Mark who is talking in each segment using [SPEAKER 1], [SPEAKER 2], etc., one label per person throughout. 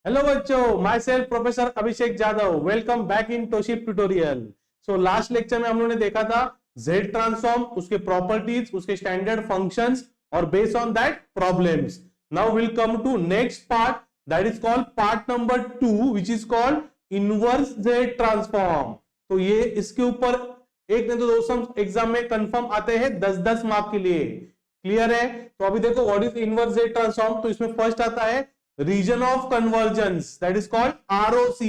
[SPEAKER 1] Hello बच्चों, myself professor Abhishek Jadhav. Welcome back in टोशिप tutorial. So last lecture में हम लोगों ने देखा था जेड ट्रांसफॉर्म, उसके प्रॉपर्टीज, उसके स्टैंडर्ड फंक्शंस और based on that problems. Now will come to next part, that is called part number 2 which is called inverse Z transform. तो ये इसके ऊपर एक नहीं तो दो सम एग्जाम में कंफर्म आते हैं 10-10 मार्क के लिए। क्लियर है? तो अभी देखो what is inverse Z transform. तो इसमें फर्स्ट आता है region of convergence, that is called ROC.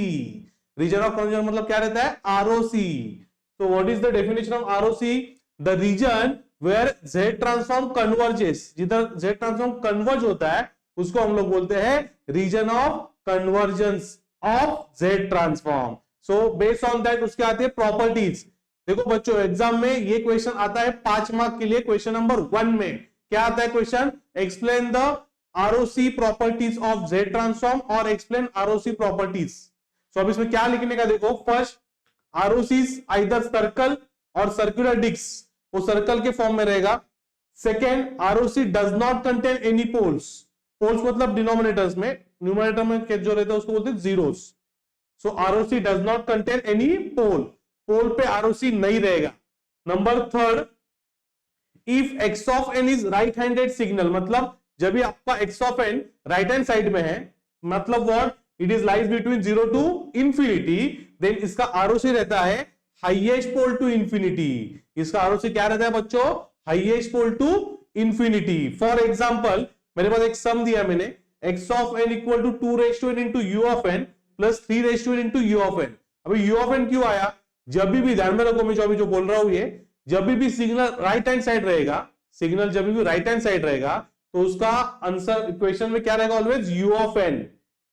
[SPEAKER 1] Region of convergence मतलब क्या रहता है? आरओसी। तो what is the definition of ROC? The region where Z transform converges, जिधर जेड ट्रांसफॉर्म कन्वर्ज होता है उसको हम लोग बोलते हैं region of convergence of Z transform. So based on that उसके आते हैं प्रॉपर्टीज। देखो बच्चों, एग्जाम में ये क्वेश्चन आता है 5 मार्क के लिए। क्वेश्चन नंबर 1 में क्या आता है question? Explain the ROC properties of Z transform और explain ROC properties। So अब इसमें क्या लिखने का देखो, first ROCs either circle or circular disc, वो सर्कल के फॉर्म में रहेगा। Second, ROC does not contain any poles। Poles मतलब डिनोमिनेटर्स में, न्यूमरेटर में जो रहता है उसको बोलते हैं zeros. So ROC does not contain any pole, pole पे ROC नहीं रहेगा। Number third, if x of n is right handed signal, मतलब जब भी आपका x of n right hand side में है, मतलब what, it is lies between 0 to infinity, then इसका आरओसी रहता है हाईएस्ट पोल टू इंफिनिटी। इसका आरओसी क्या रहता है बच्चों? Highest pole to infinity. For example मेरे पास एक सम दिया मैंने, x of n equal to 2 raise to n into u of n plus 3 raise to n into u of n। अभी u ऑफ n क्यों आया? जब भी ध्यान में रखो, मैं जो बोल रहा हूं, ये जब भी सिग्नल राइट हैंड साइड रहेगा, सिग्नल जब भी राइट हैंड साइड रहेगा तो उसका आंसर इक्वेशन में क्या रहेगा? Always u of n।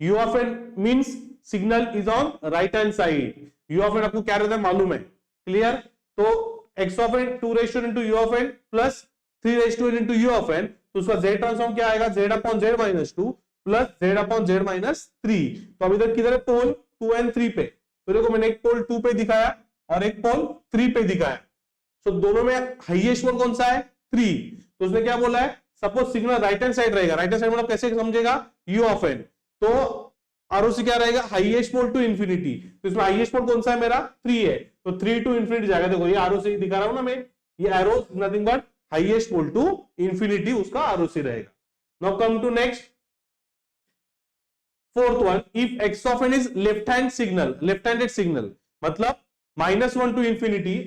[SPEAKER 1] u of n means signal is on right hand side. u of n आपको क्या रहता है मालूम है? क्लियर? तो x of n 2 raise to n into u of n plus 3 raise to n into u of n, तो उसका z transform क्या आएगा? z upon z minus 2 plus z upon z minus 3। तो अब इधर किधर है पोल? 2 and 3 पे। तो देखो मैंने एक पोल 2 पे दिखाया और एक पोल 3 पे दिखाया। तो दोनों में हाईएस्ट पोल कौन सा है? 3। तो उसने क्या बोला है? Suppose signal right hand side रहेगा, राइट हैंड साइड मतलब कैसे समझेगा? u of n। तो आरओसी क्या रहेगा? Highest pole to infinity. तो इसमें हाईएस्ट पोल कौन सा है मेरा? 3 है, तो 3 टू इंफिनिटी जाएगा। देखो ये आरओसी दिखा रहा हूं ना मैं, ये arrow nothing but highest pole to infinity उसका आरओसी रहेगा। Now come to next, fourth one, if x of n is left hand signal, left handed signal मतलब -1 to infinity,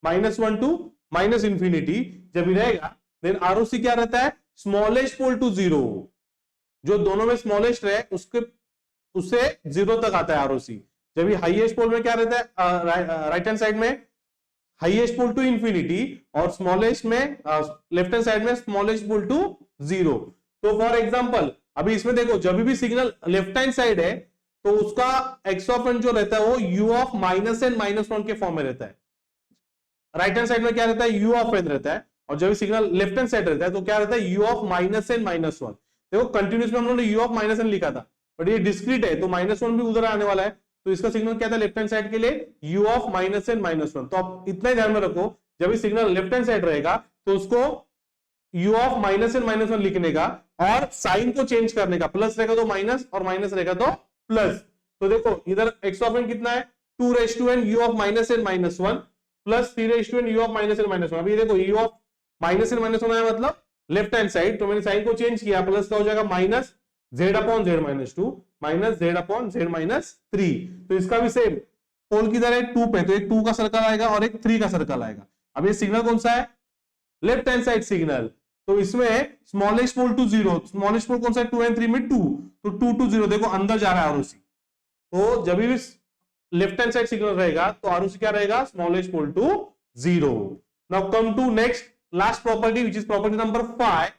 [SPEAKER 1] -1 to minus infinity जब भी रहेगा, देन आरओसी क्या रहता है? Smallest pole to 0। जो दोनों में स्मॉलेस्ट रहे उसके उससे 0 तक आता है आरओसी। जब भी हाईएस्ट पोल में क्या रहता है? राइट हैंड साइड में हाईएस्ट पोल टू इंफिनिटी और स्मॉलेस्ट में लेफ्ट हैंड साइड में स्मॉलेस्ट पोल टू 0। तो फॉर एग्जांपल अभी इसमें देखो, जब भी सिग्नल लेफ्ट हैंड साइड है तो उसका x ऑफ n जो रहता है वो u ऑफ -n -1 के फॉर्म में रहता है। राइट हैंड साइड में क्या रहता है? u ऑफ n रहता है। और जब सिग्नल लेफ्ट हैंड साइड रहता है तो क्या रहता है? u of -n -1। देखो कंटिन्यूस में हम लोगों ने u ऑफ -n लिखा था, बट ये डिस्क्रीट है तो -1 भी उधर आने वाला है। तो इसका सिग्नल क्या था लेफ्ट हैंड साइड के लिए? u of -n -1। तो आप इतना ही ध्यान में रखो, जब भी सिग्नल लेफ्ट हैंड साइड रहेगा तो उसको u ऑफ -n -1 लिखने का और साइन को चेंज करने का, प्लस रहेगा तो माइनस और माइनस रहेगा तो प्लस। तो देखो इधर x ऑफ n कितना है? 2 raise to n u of -n -1 plus 3 raise to n u of -n -1। अभी देखो u ऑफ -n -1 है मतलब लेफ्ट हैंड साइड, तो मैंने साइन को चेंज किया, प्लस का हो जाएगा minus z upon z minus 2 minus z upon z minus 3। तो इसका भी सेम, पोल किधर है? 2 पे, तो एक 2 का सर्कल आएगा और एक 3 का सर्कल आएगा। अब ये सिग्नल कौन सा है? Left hand side signal. तो इसमें स्मॉलेस्ट पोल टू 0, स्मॉलेस्ट पोल कौन सा है? 2 and 3 में 2, तो 2 to 0 देखो अंदर जा रहा है आरओसी। तो जब भी लेफ्ट हैंड साइड सिग्नल रहेगा तो आरओसी क्या रहेगा? Smallest pole to 0। Now come to next last property which is property number 5,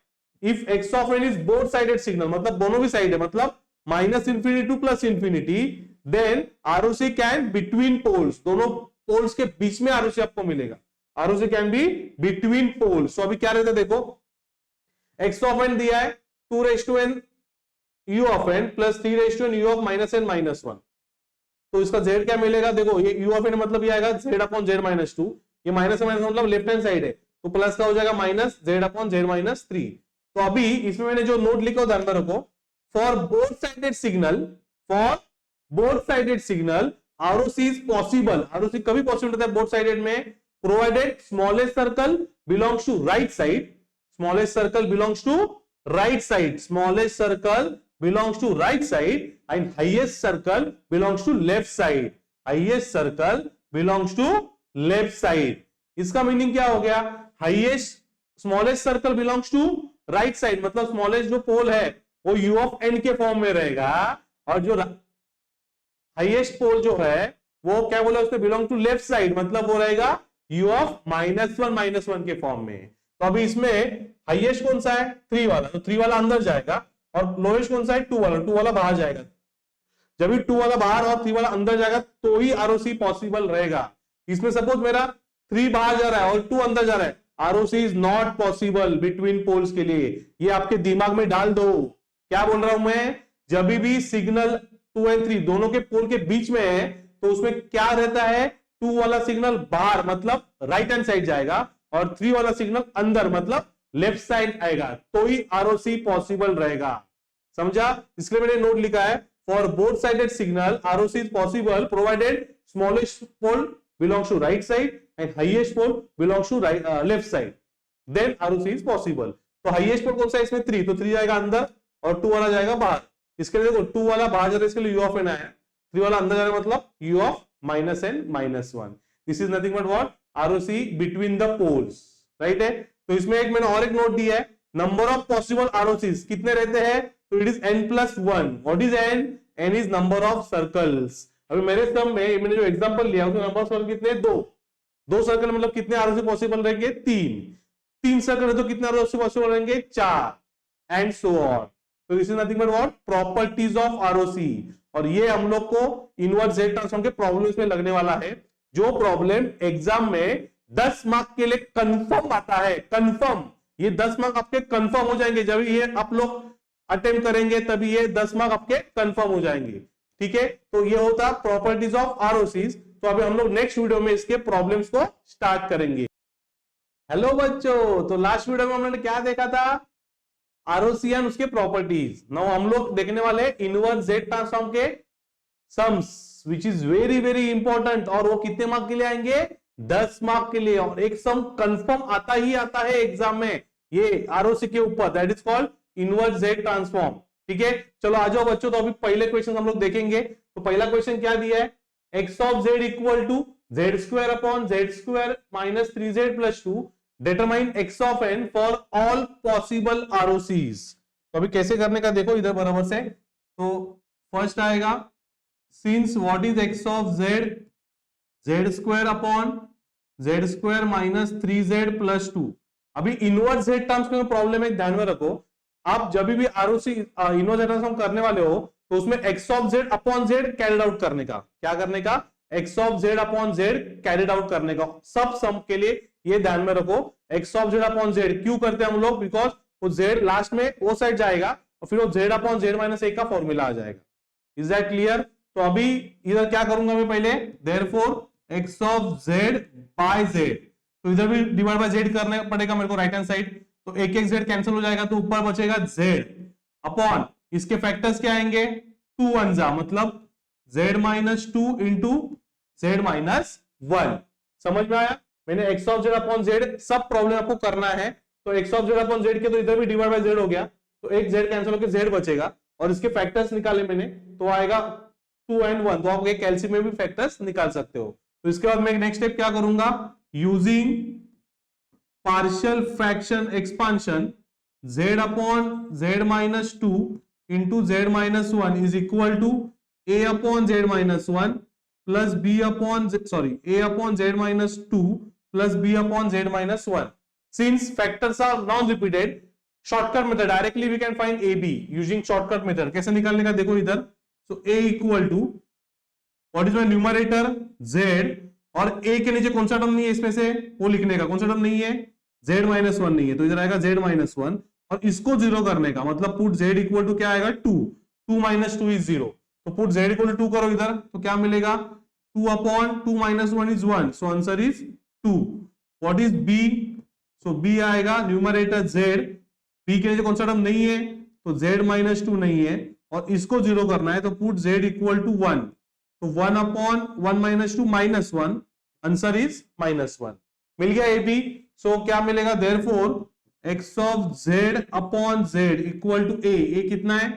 [SPEAKER 1] if x of n is both sided signal, मतलब दोनों भी साइड है, मतलब -infinity to plus infinity, then ROC can between poles, दोनों poles के बीच में ROC आपको मिलेगा। ROC can be between poles. तो अभी क्या रहता है देखो, x ऑफ n दिया है 2 raise to n u of n plus 3 raise to n u of -n -1। तो इसका z क्या मिलेगा? देखो ये u ऑफ n मतलब ये आएगा z अपॉन z माइनस 2, ये माइनस मतलब लेफ्ट हैंड साइड है तो प्लस का हो जाएगा minus z upon z minus 3। तो अभी इसमें मैंने जो नोट लिखा ध्यान में रखो, for both sided signal ROC is possible, ROC कभी पॉसिबल होता है बोथ साइडेड में, provided smallest circle belongs to right side, smallest circle belongs to right side, smallest circle belongs to right side and highest circle belongs to left side, highest circle belongs to left side. इसका meaning क्या हो गया, highest smallest circle belongs to right side, मतलब smallest जो pole है वो u of n के form में रहेगा, और जो हाईएस्ट पोल जो है वो क्या बोला उसने, बिलोंग टू लेफ्ट साइड, मतलब वो रहेगा u ऑफ -1 के फॉर्म में। तो अभी इसमें हाईएस्ट कौन सा है, 3 वाला, तो 3 वाला अंदर जाएगा, और लोएस्ट कौन सा है, 2 वाला, 2 वाला बाहर जाएगा। जब भी 2 वाला बाहर और 3 वाला अंदर जाएगा तो ही आरओसी पॉसिबल रहेगा। इसमें सपोज मेरा 3 बाहर जा रहा है और 2 अंदर जा रहा है, ROC is not possible between poles के लिए, ये आपके दिमाग में डाल दो। क्या बोल रहा हूं मैं, जब भी सिग्नल 2 और 3 दोनों के पोल के बीच में है तो उसमें क्या रहता है, 2 वाला सिग्नल बाहर मतलब राइट हैंड साइड जाएगा, और 3 वाला सिग्नल अंदर मतलब लेफ्ट साइड आएगा, तो ही आरओसी पॉसिबल रहेगा। समझा, इसलिए मैंने नोट लिखा है, for both sided signal ROC is possible provided smallest pole belongs to right side and highest pole belongs to left side, then ROC is possible. तो हाईएस्ट पोल कौन सा है इसमें, 3, तो 3 जाएगा अंदर और 2 वाला जाएगा बाहर। इसके लिए देखो 2 वाला बाहर जा रहा है, इसके लिए u ऑफ n आया, 3 वाला अंदर जा रहा है मतलब u of -n-1। This is nothing but what, ROC between the poles, right है। तो इसमें एक मैंने और एक नोट दिया है, नंबर ऑफ पॉसिबल आरओसीज कितने रहते हैं, तो it is n+1। What is n, n is number of circles. अभी मेरे सम में मैंने जो एग्जांपल लिया उसमें नंबर ऑफ सर्कल कितने, 2 सर्कल मतलब कितने आरओसी पॉसिबल रहेंगे, 3 सर्कल है तो कितने आरओसी पॉसिबल रहेंगे, 4, एंड सो ऑन। तो this is nothing but what, properties of ROC. और ये हम लोग को इनवर्स जेड ट्रांसफॉर्म के प्रॉब्लम्स में लगने वाला है, जो प्रॉब्लम एग्जाम में 10 मार्क के लिए कंफर्म आता है, कंफर्म, ये 10 मार्क आपके कंफर्म हो जाएंगे, जब ये आप लोग अटेम्प्ट करेंगे तभी ये 10 मार्क आपके कंफर्म हो जाएंगे, ठीक है। तो ये होता प्रॉपर्टीज ऑफ आरओसीज। तो अभी हम लोग नेक्स्ट वीडियो में इसके प्रॉब्लम्स को स्टार्ट करेंगे। हेलो बच्चों, तो लास्ट वीडियो में हमने क्या देखा था, आरओसी एंड उसके प्रॉपर्टीज। नाउ हम लोग देखने वाले इनवर्स जेड ट्रांसफॉर्म के sums, which is very very important, और वो कितने मार्क के लिए आएंगे, 10 मार्क के लिए। और एक सम कंफर्म आता ही आता है एग्जाम में ये आरओसी के ऊपर, that is called inverse Z transform, ठीक है। चलो आ जाओ बच्चों, तो अभी पहले क्वेश्चन हम लोग देखेंगे। तो पहला क्वेश्चन क्या दिया है, x of z equal to z² minus 3z plus 2, determine x of n for all possible ROCs। तो अभी कैसे करने का देखो इधर बराबर से। तो फर्स्ट आएगा, since what is x of z, z² minus 3z plus 2। अभी इनवर्स जेड ट्रांसफॉर्म प्रॉब्लम है, ध्यान में रखो, आप जब भी आरओसी इनवर्स जेड ट्रांसफॉर्म करने वाले हो तो उसमें x of z upon z carried out करने का, क्या करने का, x of z upon z carried out करने का। सब सम के लिए ये ध्यान में रखो, x of z upon z क्यों करते हैं हम लोग, बिकॉज वो z लास्ट में वो साइड जाएगा और फिर वो z अपॉन z माइनस 1 का फॉर्मूला आ जाएगा। Is that clear. तो अभी इधर क्या करूंगा मैं पहले, therefore x of z by z, तो इधर भी डिवाइड बाय z करना पड़ेगा मेरे को राइट हैंड साइड, तो एक एक z कैंसिल हो जाएगा, तो ऊपर बचेगा z अपॉन इसके फैक्टर्स क्या आएंगे, 2 1 जा मतलब z minus 2 into z minus 1। समझ में आया, मैंने x of z upon z सब प्रॉब्लम आपको करना है। तो x of z upon z के तो इधर भी डिवाइड बाय z हो गया, तो एक z कैंसिल होकर z बचेगा, और इसके फैक्टर्स निकाले मैंने तो आएगा 2 and 1, तो आप कैलसी में भी फैक्टर्स निकाल सकते हो। तो इसके बाद मैं नेक्स्ट स्टेप क्या करूंगा, using partial fraction expansion z upon z minus 2 into z minus 1 is equal to a upon z minus 1 plus b upon a upon z minus 2 plus b upon z minus 1। Since factors are non repeated, shortcut method directly we can find ab using shortcut method. कैसे निकालने का देखो इधर, so a equal to what is my numerator z, और a के नीचे कौन सा टर्म नहीं है इसमें से वो लिखने का, कौन सा टर्म नहीं है, z माइनस 1 नहीं है, तो इधर आएगा z माइनस 1, और इसको 0 करने का मतलब पुट z इक्वल टू क्या आएगा 2, 2 माइनस 2 इज 0, तो पुट z इक्वल टू 2 करो इधर, तो क्या मिलेगा 2 upon 2 minus 1 is 1, so answer is 2। What is b, so b आएगा न्यूमरेटर z, b के नीचे कौन सा टर्म नहीं है तो z माइनस टू नहीं है, और इसको जीरो करना है तो पुट z इक्वल टू 1, तो 1/1 - 2 -1, आंसर इज -1। मिल गया ए बी। सो क्या मिलेगा, therefore x of z upon z equal to A कितना है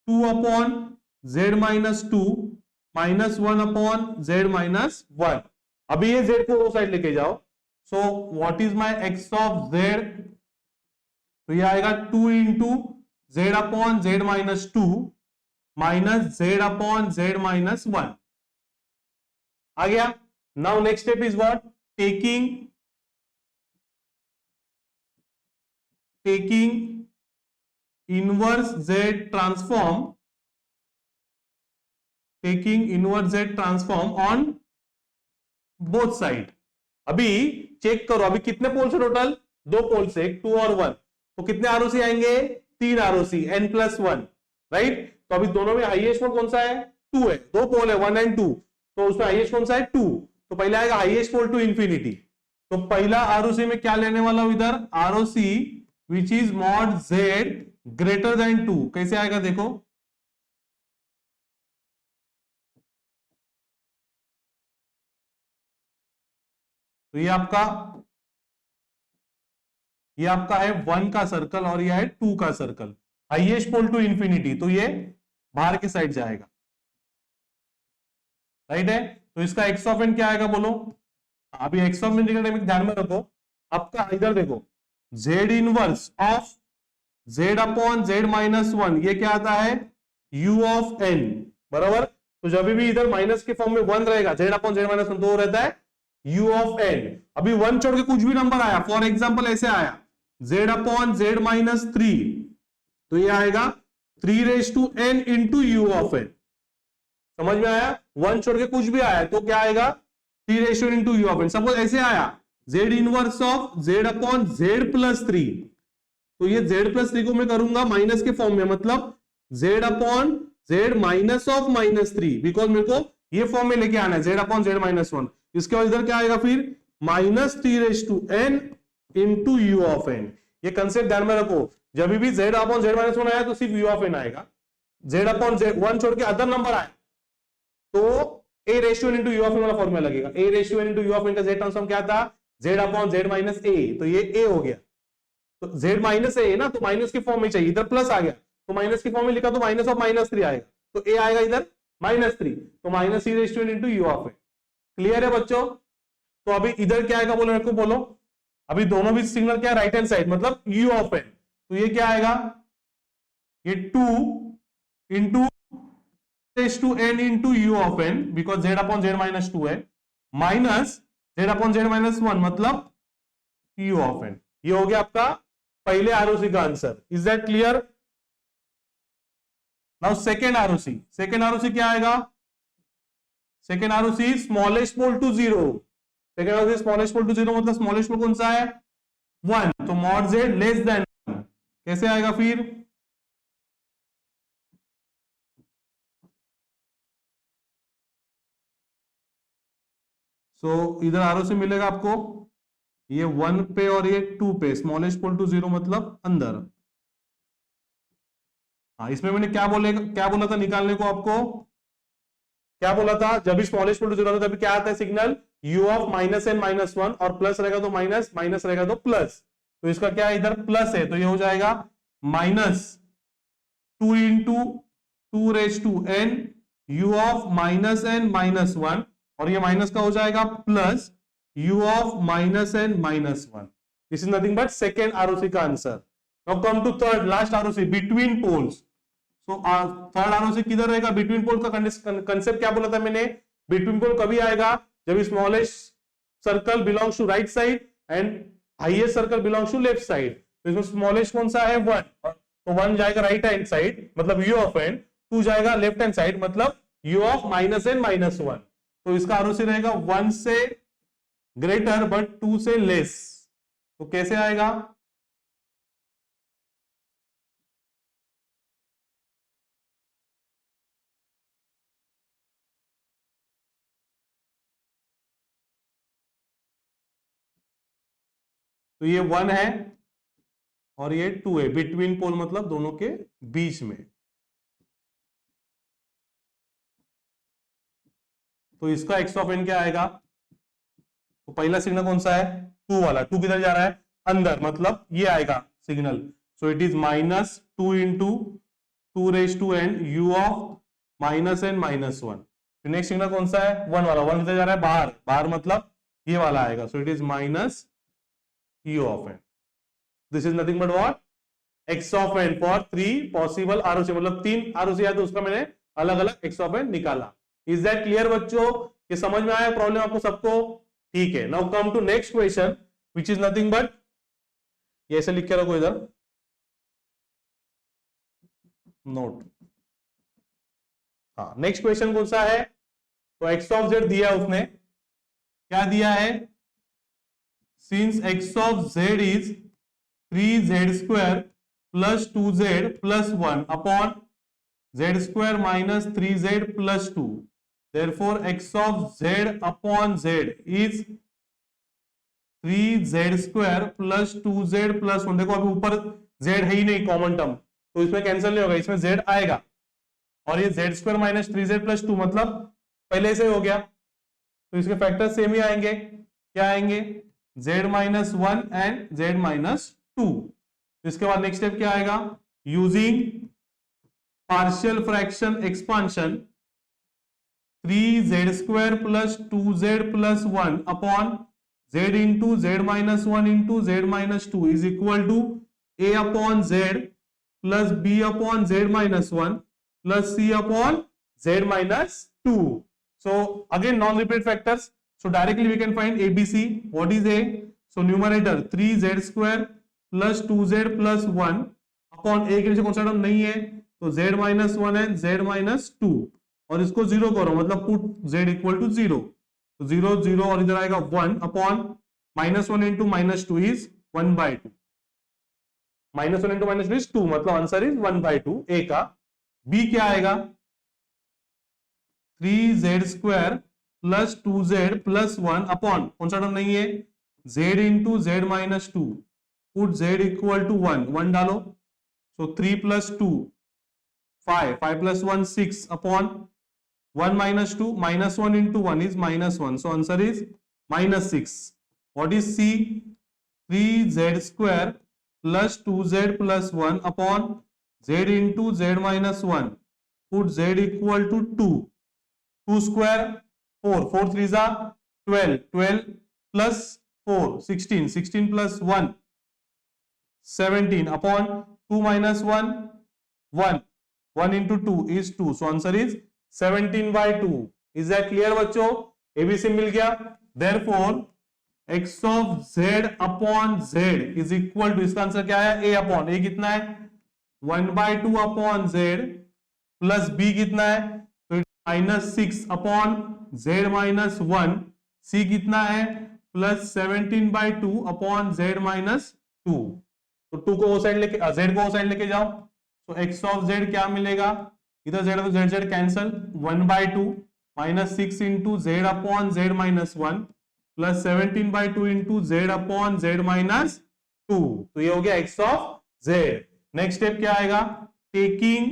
[SPEAKER 1] 2/z-2 -1/z-1। अभी ये z को वो साइड लेके जाओ। सो what is my x of z, तो ये आएगा 2 इंटू z/z-2 माइनस z/z-1 आ गया। Now next step is what, taking inverse z transform on both side. अभी चेक करो, अभी कितने पोल्स है टोटल, 2 पोल्स है, 2 और 1, तो कितने आरओसी आएंगे, 3 आरओसी n+1, राइट। तो अभी दोनों में हाईएस्ट पोल कौन सा है, 2 है, 2 पोल है 1 and 2, तो उसमें हाईएस्ट कौन सा है 2, तो पहले आएगा हाईएस्ट पोल टू इंफिनिटी। तो पहला आरओसी में क्या लेने वाला हूं इधर, ROC which is mod z greater then 2, कैसे आएगा देखो, तो ये आपका है 1 का सर्कल और ये है 2 का circle, highest pole to infinity, तो ये बाहर के साइड जाएगा, राइट है। तो इसका एक्स ऑफ एन क्या आएगा बोलो, अभी एक्स ऑफ एन ध्यान में रखो, आपका इधर देखो Z inverse of Z upon Z -1, ये क्या आता है u ऑफ n, बराबर। तो जब भी इधर माइनस के फॉर्म में 1 रहेगा, जेड अपॉन जेड -1, तो वो रहता है u ऑफ n। अभी 1 छोड़ के कुछ भी नंबर आया, फॉर एग्जांपल ऐसे आया z अपॉन जेड -3, तो ये आएगा 3n into u of n, समझ में आया। 1 छोड़ के कुछ भी आया तो क्या आएगा 3 into u of n। Suppose ऐसे आया z inverse of z upon z+3, तो ये z+3 को मैं करूंगा माइनस के फॉर्म में, मतलब z upon z minus of -3, because मेरे को ये फॉर्म में लेके आना है z अपॉन z-1। इसके बाद इधर क्या आएगा फिर -3n into u of n। ये कंसेप्ट ध्यान में रखो, जब भी z अपॉन z-1 आया तो सिर्फ u ऑफ n आएगा, z अपॉन z1 छोड़ के अदर नंबर आए तो a ratio into u of n वाला फॉर्मूला लगेगा। a ratio into u of n का z ट्रांसफॉर्म क्या था, z अपॉन z-a, तो ये a हो गया, तो z माइनस ए ना, तो माइनस के फॉर्म में चाहिए, इधर प्लस आ गया तो माइनस के फॉर्म में लिखा तो माइनस ऑफ -3 आएगा, तो a आएगा इधर -3, तो -3 into u of n। Clear है बच्चों। तो अभी इधर क्या आएगा बोलो, मेरे को बोलो, अभी दोनों भी सिग्नल क्या है, राइट हैंड साइड, मतलब u ऑफ n, तो ये क्या आएगा, ये 2 into n into u of n, because z upon z-2 है, माइनस z अपॉन z-1, मतलब u ऑफ n। ये हो गया आपका पहले आरओसी का answer. Is that clear. Now second ROC क्या आएगा, second ROC smallest pole to 0, second ROC smallest pole to 0, मतलब स्मॉलेस्ट पोल कौन सा है 1, तो मॉड z लेस देन 1, कैसे आएगा फिर, इधर आरओसी मिलेगा आपको ये 1 पे और ये 2 पे, स्मॉलेस्ट पोल टू 0 मतलब अंदर। हाँ, इसमें मैंने क्या बोला था निकालने को, आपको क्या बोला था, जब भी स्मॉलेस्ट पोल टू 0 होता है तभी क्या आता है सिग्नल u ऑफ -n-1, और प्लस रहेगा तो माइनस, माइनस रहेगा तो प्लस, तो इसका क्या है इधर प्लस है, तो ये हो जाएगा -2 into 2n u of -n-1, और ये माइनस का हो जाएगा plus u of -n-1। This is nothing but second ROC का answer. Now come to third last ROC, between poles. So third ROC किधर रहेगा, बिटवीन पोल का कंसेप्ट क्या बोला था मैंने, बिटवीन पोल कभी आएगा जब smallest circle belongs to right side and highest circle belongs to left side. तो इसमें स्मॉलेस्ट कौन सा है 1, तो 1 जाएगा राइट हैंड साइड मतलब u ऑफ n, 2 जाएगा लेफ्ट हैंड साइड मतलब u ऑफ -n-1। तो इसका आरओसी रहेगा 1 से ग्रेटर बट 2 से लेस, तो कैसे आएगा, तो ये 1 है, और ये 2 है, बिटवीन पोल मतलब दोनों के बीच में। तो इसका x ऑफ n क्या आएगा? तो पहला सिग्नल कौन सा है? 2 वाला। 2 किधर जा रहा है? अंदर, मतलब ये आएगा signal. So it is -2 into 2 raise to n u of -n -1। Next signal कौन सा है? 1 वाला। 1 किधर जा रहा है? बाहर। बाहर मतलब ये वाला आएगा। सो it is -u of n। This is nothing but what? x of n for 3 possible ROC, मतलब 3 ROC है तो उसका मैंने अलग अलग x ऑफ n निकाला। इज दैट क्लियर बच्चों? ये समझ में आया प्रॉब्लम आपको सबको? ठीक है। Now come to next question which is nothing but, ये ऐसे लिख के रखो इधर, नोट। हाँ, नेक्स्ट क्वेश्चन कौन सा है? तो x ऑफ z दिया उसने, क्या दिया है? Since x of z is 3z square plus 2z plus 1 upon z square minus 3z plus 2, therefore x of z upon z is 3z square plus 2z plus 1। देखो अभी ऊपर z है ही नहीं कॉमन टर्म, तो इसमें cancel नहीं होगा, इसमें z आएगा। और ये z square minus 3z plus 2 मतलब पहले से हो गया, तो इसके फैक्टर सेम ही आएंगे। क्या आएंगे? z minus 1 and z minus 2। इसके बाद नेक्स्ट स्टेप क्या आएगा? Using partial fraction expansion 3z square plus 2z plus 1 upon z into z minus 1 into z minus 2 is equal to a upon z plus b upon z minus 1 plus c upon z minus 2। So again non-repeat factors. So directly we can find ABC. What is A? So numerator 3z square plus 2z plus 1 upon A के नीचे कौन सा term नहीं है, तो z minus 1 है, z minus 2, और इसको 0 करो मतलब पुट z equal to 0, तो 0 0 और इधर आएगा 1 upon -1 into -2 is 1/2। -1 into -2 is 2, मतलब आंसर इज 1/2 A का। B क्या आएगा? 3z square plus 2z plus 1 upon कौन सा टर्म नहीं है, z into z minus 2, put z equal to 1, 1 डालो, so 3 plus 2 5, 5 plus 1 6 upon 1 minus 2, minus 1 into 1 is minus 1, so answer is minus 6. What is C? 3z square plus 2z plus 1 upon z into z minus 1, put z equal to 2, 2 square 4, 4 3s are 12, 12 plus 4 16, 16 plus 1 17 upon 2 minus 1 1, 1 into 2 is 2, so answer is 17/2। Is that clear बच्चों? ABC मिल गया। Therefore x of z upon z is equal to, इसका answer क्या है? A upon A कितना है? 1/2 upon z plus B कितना है? तो -6 अपॉन z माइनस 1, C कितना है? Plus 17/2 upon z minus 2। तो 2 को वो साइड लेके, z को वो साइड लेके जाओ, तो x ऑफ z क्या मिलेगा? इधर z तो z cancel, 1/2 -6 into z upon z minus 1 plus 17/2 into z upon z minus 2। तो ये हो गया x of z। Next step क्या आएगा? Taking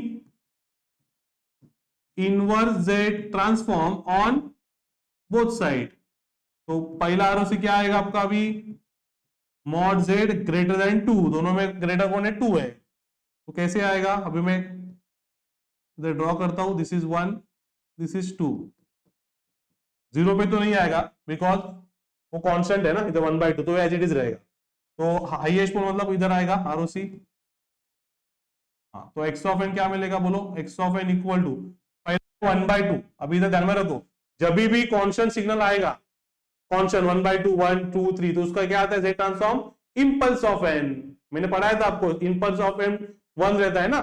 [SPEAKER 1] inverse z transform on both side. तो पहला आरओसी क्या आएगा आपका? अभी मॉड z ग्रेटर देन 2, दोनों में ग्रेटर कौन है? 2 है, तो कैसे आएगा? अभी मैं इधर ड्रॉ करता हूं, दिस इज 1, दिस इज 2, 0 पे तो नहीं आएगा बिकॉज वो कांस्टेंट है ना, इधर 1/2, तो एज इट इज रहेगा। तो हाईएस्ट पोल मतलब इधर आएगा आरओसी। हाँ, तो x ऑफ n क्या मिलेगा बोलो? x of n equal to 1/2। अभी इधर ध्यान में रखो, जब भी कांस्टेंट सिग्नल आएगा, कांस्टेंट 1/2 1 2 3, तो उसका क्या आता है? z transform impulse of n। मैंने पढ़ाया था आपको, इम्पल्स ऑफ n 1 रहता है ना,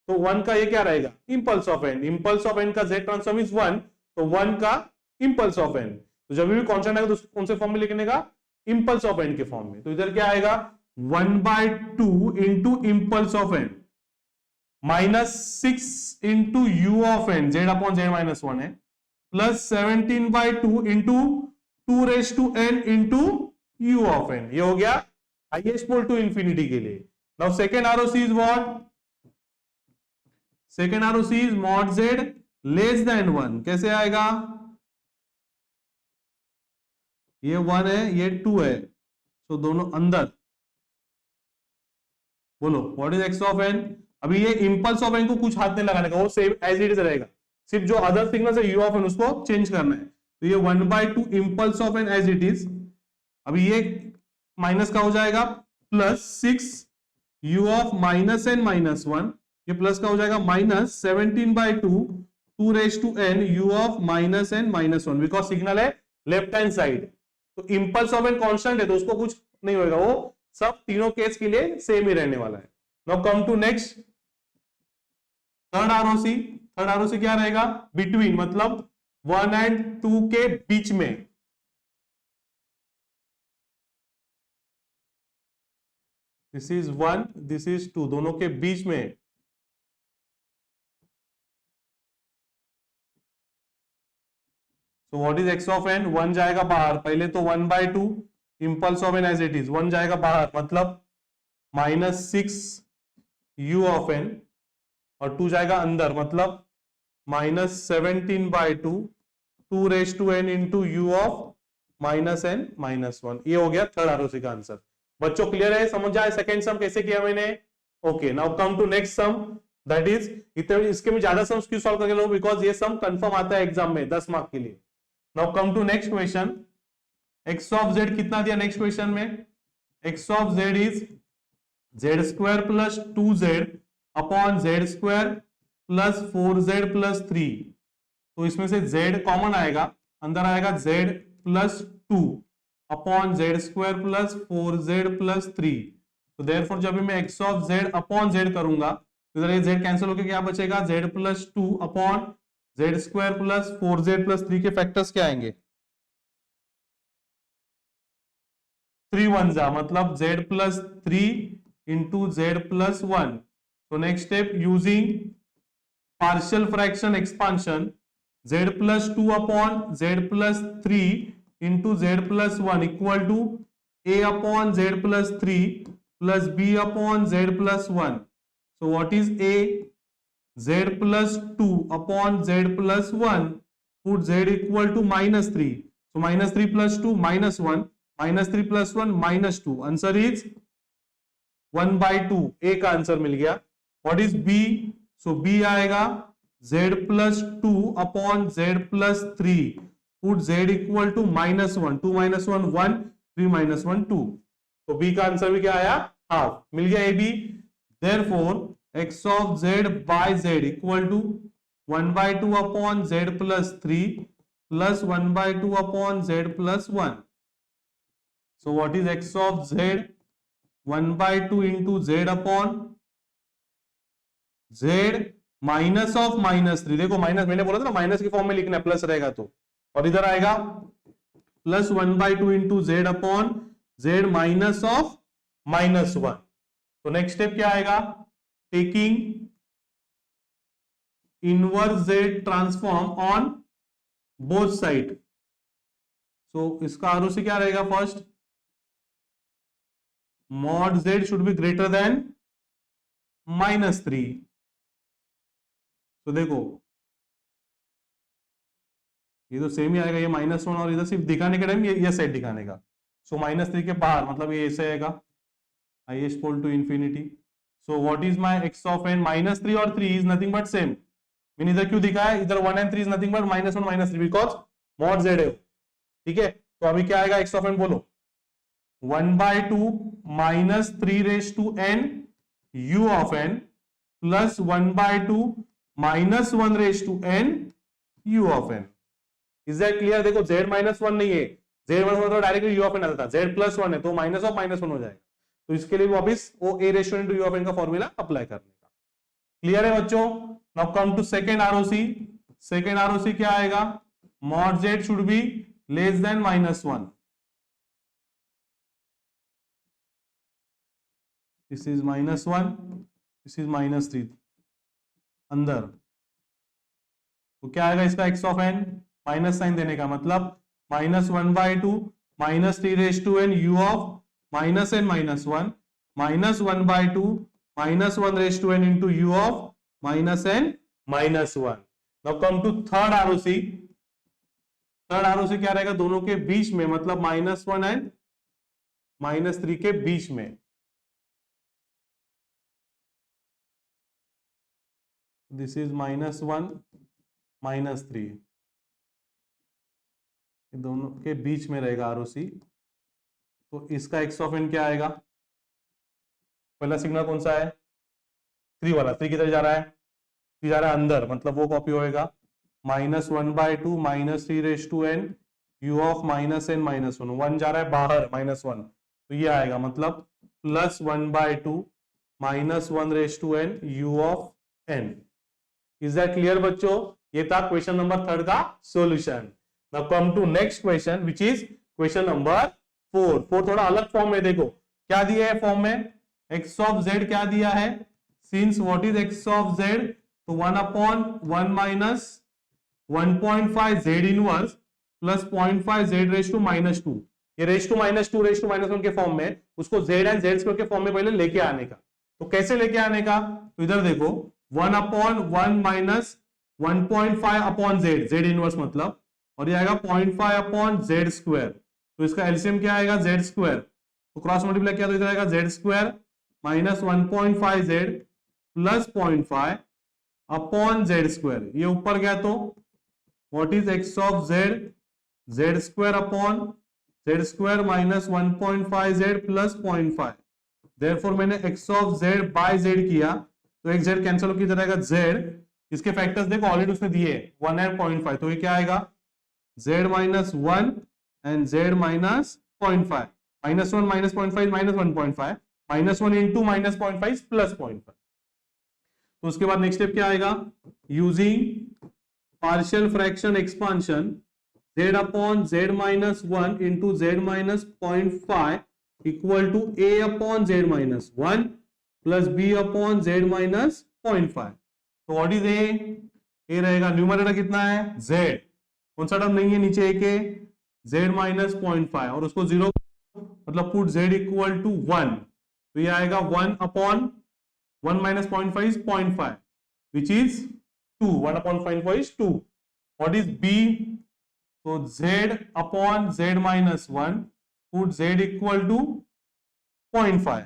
[SPEAKER 1] तो 1 का ये क्या रहेगा? Impulse of n। Impulse of n का z ट्रांसफॉर्म इज 1, तो 1 का इम्पल्स ऑफ n। तो जब भी कांस्टेंट आएगा तो उसको कौन से फॉर्म में लिखने का? इम्पल्स ऑफ n के फॉर्म में। तो इधर क्या आएगा? 1/2 into impulse of n -6 into u of n, z upon z minus 1 है, plus 17/2 into 2 raise to n into u of n। ये हो गया हाईएस्ट पोल टू इंफिनिटी के लिए। Now second ROC is what? Second ROC is mod Z less than 1. कैसे आएगा? ये 1 है, ये 2 है, तो दोनों अंदर. बोलो what is x of n? अभी ये इंपल्स ऑफ एन को कुछ हाथ नहीं लगाने का, वो सेम एज इट इज रहेगा. सिर्फ जो अदर सिग्नल है यू ऑफ एन उसको चेंज करना है. तो ये 1/2 impulse of n as it is. अभी ये माइनस का हो जाएगा plus 6 u of minus N minus 1. ये प्लस का हो जाएगा minus 17/2 2 raise to N u of minus N minus 1. Because signal है लेफ्ट हैंड साइड, तो इंपल्स ऑफ एन कांस्टेंट है तो उसको कुछ नहीं होगा, वो सब तीनों केस के लिए सेम ही रहने वाला है. Now come to next third ROC. Third ROC क्या रहेगा? बिटवीन, मतलब 1 एंड 2 के बीच में. दिस इज 1, दिस इज 2, दोनों के बीच में. So what is x of n? 1 जाएगा बाहर, पहले तो 1/2 impulse of n as it is, 1 जाएगा बाहर, मतलब -6 u ऑफ एन, और 2 जाएगा अंदर, मतलब -17/2 2 raise to n into u of minus N minus 1. ये हो गया थर्ड आरओसी का आंसर. बच्चों क्लियर है? समझ आए सेकंड सम कैसे किया मैंने? Okay, now come to next sum, that is, इतने इसके में ज्यादा सम्स क्यों सॉल्व करके लो? बिकॉज ये सम कंफर्म आता है एग्जाम में 10 मार्क के लिए. Now come to next question. X of z कितना दिया नेक्स्ट क्वेश्चन में? X of z is z square plus 2z upon z square plus 4z plus 3. तो इसमें से z कॉमन आएगा, अंदर आएगा z plus 2 upon z square plus 4z plus 3. तो देयरफॉर जब भी मैं x of Z upon Z करूंगा तो इधर ये z कैंसिल होकर क्या बचेगा? z plus 2 upon z square plus 4z plus 3 के फैक्टर्स क्या आएंगे? 3 1 जा, मतलब z plus 3 into z plus 1. तो next step, using partial fraction expansion, z plus 2 upon z plus 3 into z plus 1 equal to a upon z plus 3 plus b upon z plus 1. So what is a? z plus 2 upon z plus 1, put z equal to -3. सो -3 plus 2 -1, -3 plus 1 -2. Answer is 1/2. ए का answer मिल गया. What is b? So b आएगा z plus 2 upon z plus 3, put z equal to -1, 2 - 1 1, 3 - 1 2. तो B का answer भी क्या आया? हाफ. मिल गया a b. Therefore x of z by z equal to 1/2 upon z plus 3 plus 1/2 upon z plus 1. So what is x of z? 1/2 into z upon z minus of -3. देखो minus, मैंने बोला था ना minus के form में लिखना है, plus रहेगा तो, और इधर आएगा plus 1/2 into Z upon Z minus of -1. तो नेक्स्ट स्टेप क्या आएगा? Taking inverse Z transform on both side. So इसका आरओसी क्या रहेगा? First, mod z should be greater than -3. तो देखो ये तो सेम ही आएगा, ये -1, और इधर सिर्फ दिखाने के टाइम ये साइड दिखाने का. सो -3 के बाहर, मतलब ये ऐसे आएगा i is equal to infinity. So what is my x of n? -3 और 3 is nothing but same. मैंने इधर क्यों दिखाया? इधर 1 and 3 is nothing but -1 -3 because mod z है. ठीक है, तो अभी क्या आएगा x of n? बोलो 1/2 -3 raise to n u of n plus 1/2 -1 raise to n u of n. Is that clear? देखो z -1 नहीं है, z -1 तो डायरेक्टली u of n आता था, z +1 है तो माइनस ऑफ -1 हो जाएगा. तो इसके लिए वापिस वो a ratio into u of n का फॉर्मूला अप्लाई करने का. क्लियर है बच्चों? Now come to second ROC. Second ROC क्या आएगा? mod z should be less than -1. This is -1, this is -3 अंदर. तो क्या आएगा इसका x of n? Minus sign देने का मतलब -1/2 -3 raise to n u of -n -1 -1/2 -1 into u of -n -1. Now come to third ROC. Third ROC क्या रहेगा? दोनों के बीच में, मतलब -1 एंड -3 के बीच में. दिस इज -1 -3, दोनों के बीच में रहेगा आरओसी. तो इसका x ऑफ n क्या आएगा? पहला सिग्नल कौन सा है? 3 वाला. 3 किधर जा रहा है? 3 जा रहा है अंदर, मतलब वो कॉपी होएगा. -1/2 -3 u of -n -1. 1 जा रहा है बाहर, -1, तो ये आएगा, मतलब +1/2 -1 u of n. Is that clear बच्चों? ये था क्वेश्चन नंबर 3 का solution. Now come to next question which is question number 4. थोड़ा अलग फॉर्म में देखो क्या दिया है फॉर्म में. x ऑफ z क्या दिया है? Since what is x of z? तो 1/1 minus 1.5 z inverse plus 0.5 z raise to -2. ये रेज टू -2 रेज टू -1 के फॉर्म में, उसको z एंड z स्क्वायर के फॉर्म में पहले लेके आने का. तो कैसे लेके आने का? तो इधर देखो 1/1 minus 1.5 upon z, z inverse मतलब, और ये आएगा 0.5 अपॉन z स्क्वायर. तो इसका एलसीएम क्या आएगा? z square. तो क्रॉस मल्टीप्लाई किया तो इधर आएगा z square minus 1.5 z plus 0.5 upon z square. ये ऊपर गया तो what is x of z? z square upon z square minus 1.5 z plus 0.5. Therefore मैंने x of z by z किया तो एक z कैंसिल होकर इधर आएगा z. इसके फैक्टर्स देखो ऑलरेडी उसने दिए 1 एंड 0.5, तो ये क्या आएगा? z minus 1 and z minus 0.5. -1 minus 0.5 minus 1.5, -1 into minus 0.5 plus 0.5. तो उसके बाद नेक्स्ट स्टेप क्या आएगा? Using partial fraction expansion z upon z minus 1 into z minus 0.5 equal to a upon z minus 1 plus b upon z minus 0.5. तो what is a? a रहेगा numerator कितना है? z. कौन सा टर्म नहीं है नीचे a के? z माइनस 0.5 और उसको 0, मतलब पुट z इक्वल टू 1. तो ये आएगा 1 upon 1 minus 0.5 is 0.5 which is 2. 1 upon 0.5 is 2. What is b? तो z upon z minus 1 put z equal to 0.5.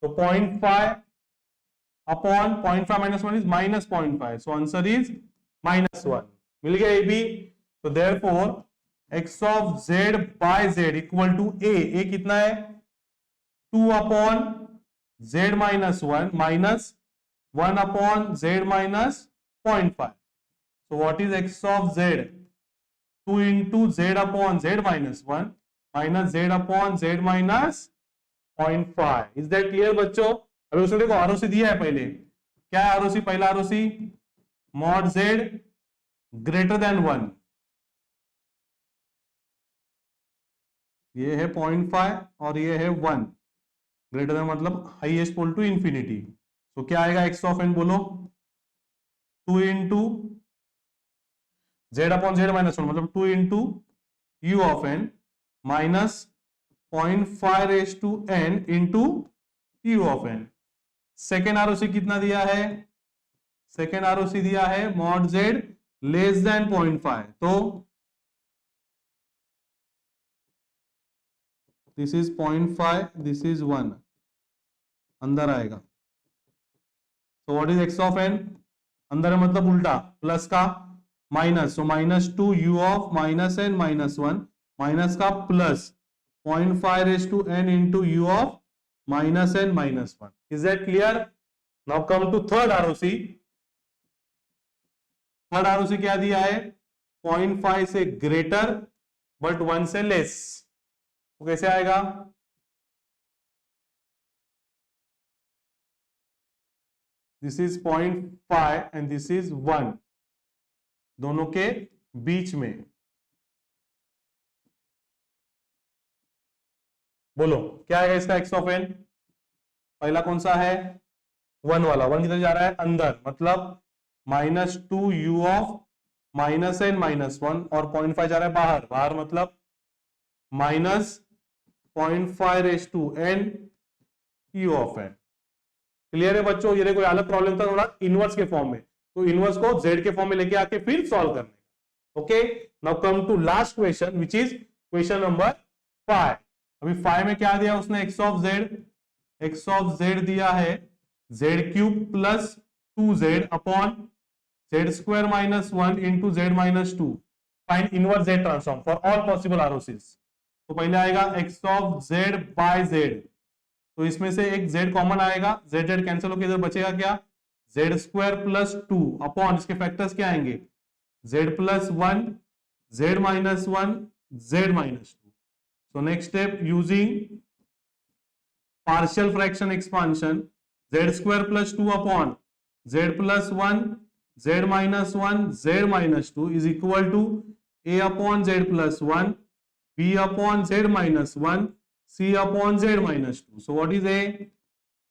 [SPEAKER 1] तो 0.5 upon 0.5 minus 1 is minus 0.5. So answer is -1. मिल गया ए बी. तो therefore x of z by z equal to a कितना है? 2 upon z minus 1 minus 1 upon z minus 0.5. so what is x of z? 2 into z upon z minus 1 minus z upon z minus 0.5. is that clear बच्चों? अभी उसने देखो ROC दिया है पहले. क्या है आरओसी? पहला ROC mod z greater than 1, ये है 0.5 और ये है 1. ग्रेटर देन मतलब हाईएस्ट पोल टू इंफिनिटी. तो क्या आएगा x ऑफ n? बोलो 2 into z upon z minus 1 मतलब 2 into u of n minus 0.5 raise to n into u of n. Second ROC कितना दिया है? सेकेंड आरओसी दिया है मॉड z लेस देन 0.5. तो दिस इज 0.5, दिस इज 1, अंदर आएगा. तो what is x of n? अंदर है मतलब उल्टा, प्लस का minus. So -2 u of minus n minus 1 minus का plus 0.5 raise to n into u of minus n minus 1. Is that clear? Now come to third ROC. Third ROC क्या दिया है? 0.5 से ग्रेटर बट 1 से less. तो कैसे आएगा? This is 0.5 and this is 1, दोनों के बीच में. बोलो क्या आएगा इसका x ऑफ n? पहला कौन सा है? 1 वाला. 1 किधर जा रहा है? अंदर, मतलब -2 u of minus n minus 1 और 0.5 जा रहा है बाहर. बाहर मतलब minus 0.5 raise to n u of n. Clear है बच्चों? ये देखो अलग प्रॉब्लम था थोड़ा इनवर्स के फॉर्म में, तो इनवर्स को जेड के फॉर्म में लेके आके फिर सॉल्व करने का। Okay, now come to last question which is question number 5। अभी 5 में क्या दिया उसने? एक्स ऑफ जेड दिया है z cube plus 2z upon z square minus 1 into z minus 2। Find inverse Z transform for all possible ROCs. तो पहले आएगा x of z by z, तो इसमें से एक z कॉमन आएगा, z z कैंसिल होकर इधर बचेगा क्या? जेड स्क्वायर प्लस 2 अपॉन इसके फैक्टर्स क्या आएंगे? z plus 1, z minus 1, z minus 2। So next step using partial fraction expansion, z square plus 2 upon z plus 1, z minus 1, z minus 2 is equal to a upon z plus 1, b upon z minus 1, c upon z minus 2. So what is a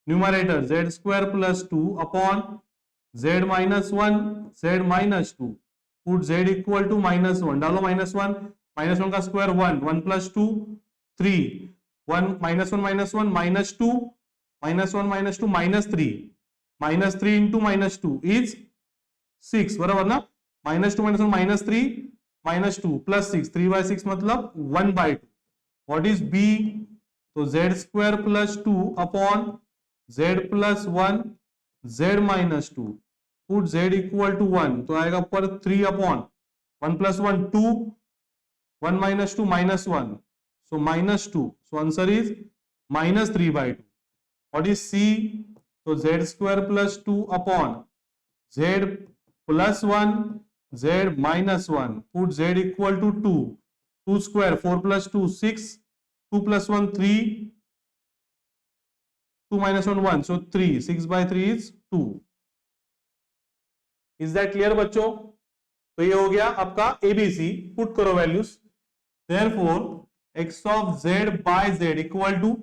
[SPEAKER 1] numerator? Z square plus 2 upon z minus 1, z minus 2. Put z equal to minus 1. डालो minus 1 का square 1, 1 plus 2 3, 1 minus 1 minus 2, minus 1 minus 2 minus 3 into minus 2 is 6, बराबर ना? minus 2 minus 1 minus 3 minus 2 plus 6, 3 by 6 मतलब 1 by 2. What is b? तो z square plus 2 upon z plus 1, z minus 2. Put z equal to 1, तो आएगा पर 3 upon 1 plus 1 2, 1 minus 2 minus 1, so minus 2. So answer is minus 3 by 2. What is c? तो z square plus 2 upon z plus 1, z minus 1. Put z equal to 2. 2 square 4 plus 2 6. 2 plus 1 3. 2 minus 1 1. So 3. 6 by 3 is 2. Is that clear बच्चों? तो ये हो गया आपका ABC. Put करो values. Therefore x of z by z equal to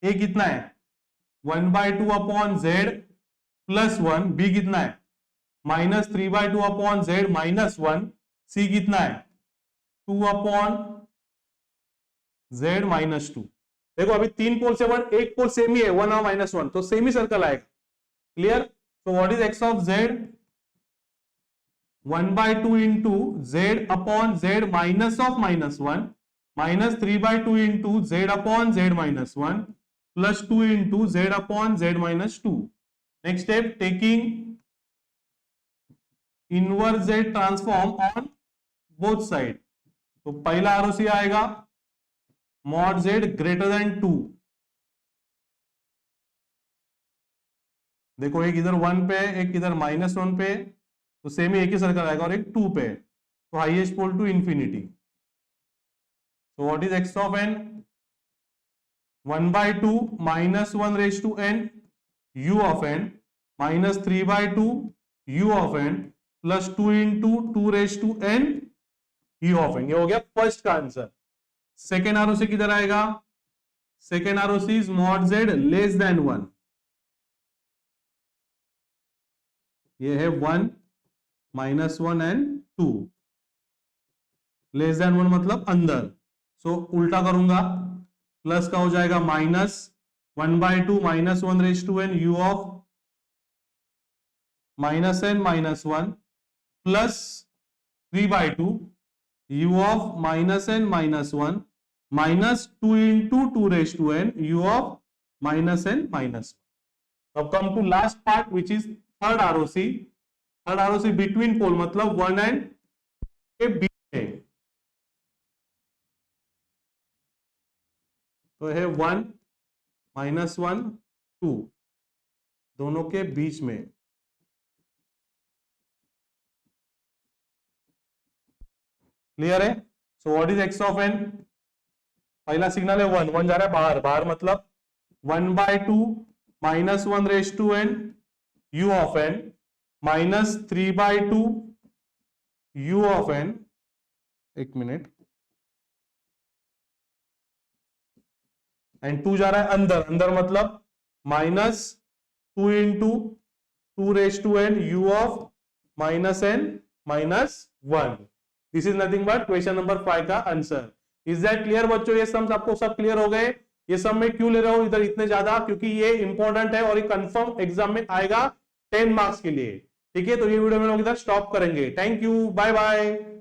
[SPEAKER 1] a कितना है? 1 by 2 upon z plus 1. b कितना है? Minus 3 by 2 upon Z minus 1, सी कितना है? 2 अपॉन जेड माइनस 2। देखो अभी 3 पोल से 1, एक पोल सेम ही है 1 और माइनस 1, तो सेम ही सर्कल आएगा। Clear? So what is x of Z? 1 by 2 into Z upon Z minus of minus 1 minus 3 by 2 into Z upon Z minus 1 plus 2 into Z upon Z minus 2। Next step taking inverse Z transform on both side. तो पहला ROC आएगा mod Z greater than 2। देखो एक इधर 1 पे, एक इधर minus 1 पे, तो सेम ही एक ही सर्कल आएगा, और एक 2 पे, तो highest pole to infinity. So what is x of n? 1 by 2 minus 1 raise to N you of n minus 3 by 2 u of n plus 2 into 2 raise to N you of n. ये हो गया first का answer. Second ROC किधर आएगा? Second ROC is mod Z less than 1। ये है 1 minus 1 and 2, less than 1 मतलब अंदर। सो उल्टा करूंगा, प्लस का हो जाएगा minus 1 by 2 minus 1 raise to N you of minus N minus 1 plus 3 by 2 u of minus N minus 1 minus 2 into 2 raise to N u of minus N minus 1। अब come to last part which is third ROC. Third ROC between pole मतलब 1 and के बीच में, तो है 1 minus 1 2 दोनों के बीच में। क्लियर है? So what is x of n? पहला सिग्नल है 1, 1 जा रहा है बाहर, बाहर मतलब 1 by 2 minus 1 raise to N you of n minus 3 by 2 u of n. एक मिनट, एंड 2 जा रहा है अंदर, अंदर मतलब minus 2 into 2 raise to N you of minus N minus 1। This is nothing but question number 5 का answer. Is that clear बच्चों? ये सम्स आपको सब क्लियर हो गए? ये सब मैं क्यों ले रहा हूं इधर इतने ज्यादा, क्योंकि ये इंपॉर्टेंट है और ये कंफर्म एग्जाम में आएगा 10 मार्क्स के लिए। ठीक है, तो ये वीडियो में लोग इधर स्टॉप करेंगे। Thank you, bye bye.